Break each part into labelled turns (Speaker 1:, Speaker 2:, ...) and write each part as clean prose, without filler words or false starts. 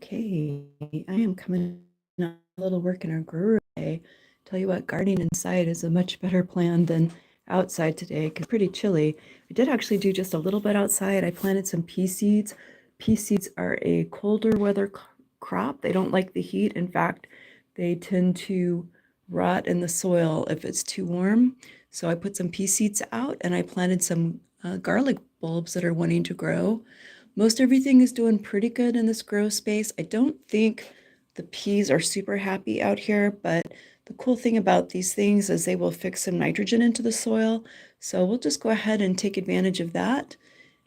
Speaker 1: Okay, I am coming on a little work in our grow room today. Tell you what, gardening inside is a much better plan than outside today because it's pretty chilly. I did actually do just a little bit outside. I planted some pea seeds. Pea seeds are a colder weather crop. They don't like the heat. In fact, they tend to rot in the soil if it's too warm. So I put some pea seeds out and I planted some garlic bulbs that are wanting to grow. Most everything is doing pretty good in this grow space. I don't think the peas are super happy out here, but the cool thing about these things is they will fix some nitrogen into the soil. So we'll just go ahead and take advantage of that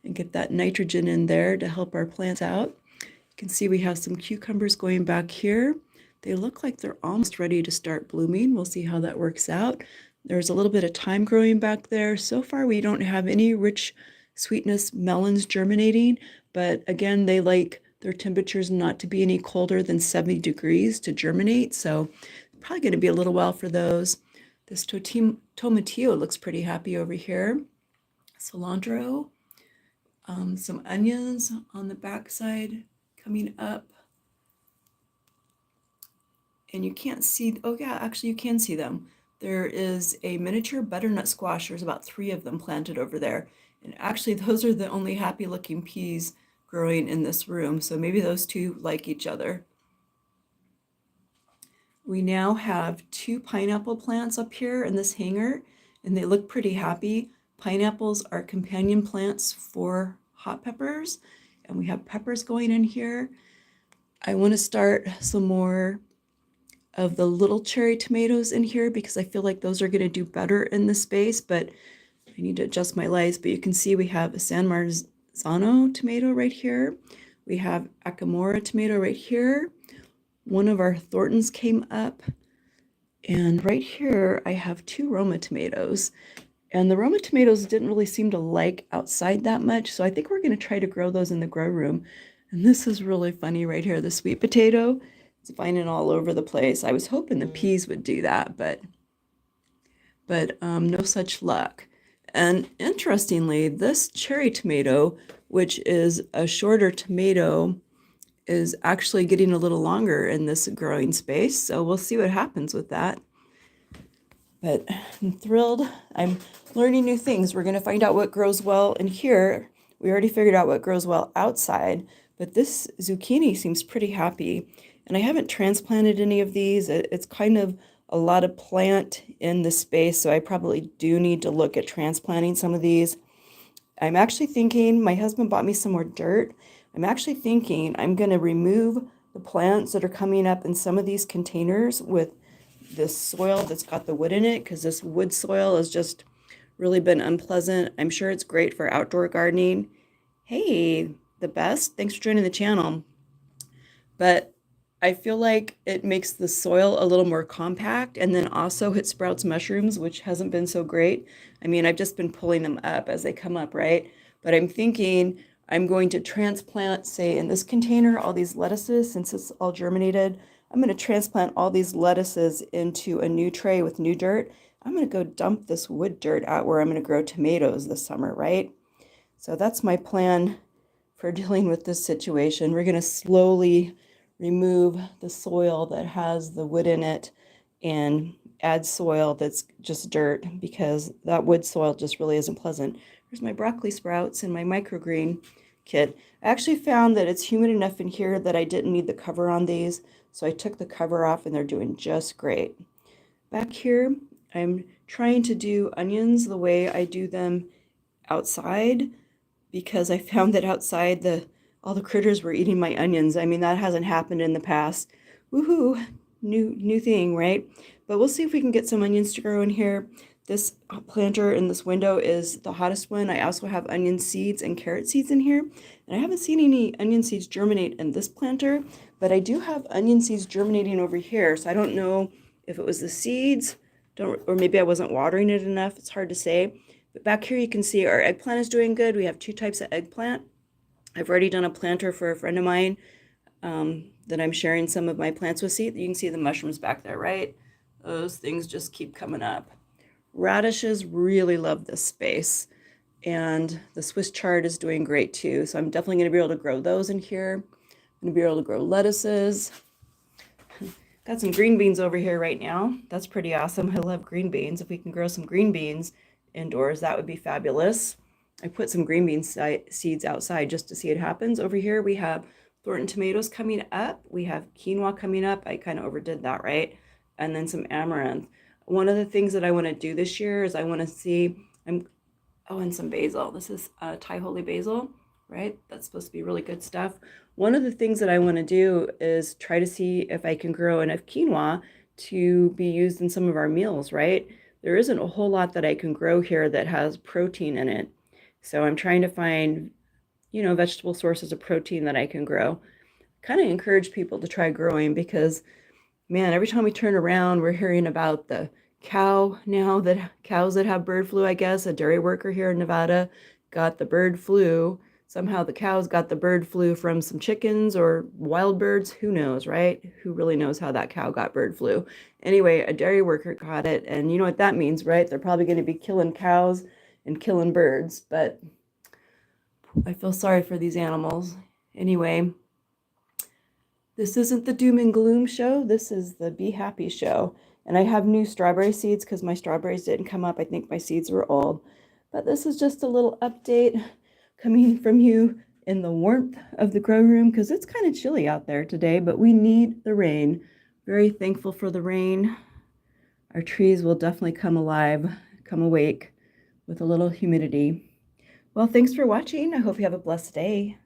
Speaker 1: and get that nitrogen in there to help our plants out. You can see we have some cucumbers going back here. They look like they're almost ready to start blooming. We'll see how that works out. There's a little bit of thyme growing back there. So far, we don't have any rich sweetness melons germinating, but again, they like their temperatures not to be any colder than 70 degrees to germinate. So probably going to be a little while for those. This tomatillo looks pretty happy over here. Cilantro, some onions on the backside coming up. And you can't see, oh yeah, actually you can see them. There is a miniature butternut squash. There's about 3 of them planted over there. And actually those are the only happy looking peas growing in this room. So maybe those two like each other. We now have 2 pineapple plants up here in this hanger, and they look pretty happy. Pineapples are companion plants for hot peppers, and we have peppers going in here. I want to start some more of the little cherry tomatoes in here because I feel like those are going to do better in this space, but I need to adjust my lights. But you can see we have a San Marzano tomato right here. We have Acamora tomato right here. One of our Thorntons came up. And right here, I have 2 Roma tomatoes. And the Roma tomatoes didn't really seem to like outside that much. So I think we're going to try to grow those in the grow room. And this is really funny right here. The sweet potato, it's finding all over the place. I was hoping the peas would do that, but no such luck. And interestingly, this cherry tomato, which is a shorter tomato, is actually getting a little longer in this growing space. So we'll see what happens with that. But I'm thrilled. I'm learning new things. We're going to find out what grows well in here. We already figured out what grows well outside, but this zucchini seems pretty happy. And I haven't transplanted any of these. It's kind of a lot of plant in the space, so I probably do need to look at transplanting some of these. I'm actually thinking, my husband bought me some more dirt. I'm actually thinking I'm going to remove the plants that are coming up in some of these containers with this soil that's got the wood in it, because this wood soil has just really been unpleasant. I'm sure it's great for outdoor gardening. Hey, the best. Thanks for joining the channel. But I feel like it makes the soil a little more compact, and then also it sprouts mushrooms, which hasn't been so great. I mean, I've just been pulling them up as they come up, right? But I'm thinking I'm going to transplant, say, in this container, all these lettuces, since it's all germinated. I'm going to transplant all these lettuces into a new tray with new dirt. I'm going to go dump this wood dirt out where I'm going to grow tomatoes this summer, right? So that's my plan for dealing with this situation. We're going to slowly remove the soil that has the wood in it and add soil that's just dirt, because that wood soil just really isn't pleasant. Here's my broccoli sprouts in my microgreen kit. I actually found that it's humid enough in here that I didn't need the cover on these, so I took the cover off and they're doing just great. Back here, I'm trying to do onions the way I do them outside, because I found that outside all the critters were eating my onions. I mean, that hasn't happened in the past. Woohoo, new thing, right? But we'll see if we can get some onions to grow in here. This planter in this window is the hottest one. I also have onion seeds and carrot seeds in here. And I haven't seen any onion seeds germinate in this planter, but I do have onion seeds germinating over here. So I don't know if it was the seeds, or maybe I wasn't watering it enough. It's hard to say. But back here you can see our eggplant is doing good. We have 2 types of eggplant. I've already done a planter for a friend of mine that I'm sharing some of my plants with. See, you can see the mushrooms back there, right? Those things just keep coming up. Radishes really love this space, and the Swiss chard is doing great too. So I'm definitely going to be able to grow those in here. I'm Gonna be able to grow lettuces. Got some green beans over here right now. That's pretty awesome. I love green beans. If we can grow some green beans indoors, that would be fabulous. I put some green bean seeds outside just to see it happens. Over here we have Thornton tomatoes coming up. We have quinoa coming up. I kind of overdid that, right? And then some amaranth. One of the things that I want to do this year is I want to see, and some basil. This is Thai holy basil, right? That's supposed to be really good stuff. One of the things that I want to do is try to see if I can grow enough quinoa to be used in some of our meals, right? There isn't a whole lot that I can grow here that has protein in it. So I'm trying to find, vegetable sources of protein that I can grow. Kind of encourage people to try growing because, man, every time we turn around, we're hearing about the cows that have bird flu. I guess a dairy worker here in Nevada got the bird flu. Somehow the cows got the bird flu from some chickens or wild birds. Who knows, right? Who really knows how that cow got bird flu? Anyway, a dairy worker caught it, and you know what that means, right? They're probably going to be killing cows and killing birds, but I feel sorry for these animals. Anyway, this isn't the doom and gloom show. This is the Be Happy show. And I have new strawberry seeds because my strawberries didn't come up. I think my seeds were old. But this is just a little update coming from you in the warmth of the grow room because it's kind of chilly out there today, but we need the rain. Very thankful for the rain. Our trees will definitely come alive, come awake with a little humidity. Well, thanks for watching. I hope you have a blessed day.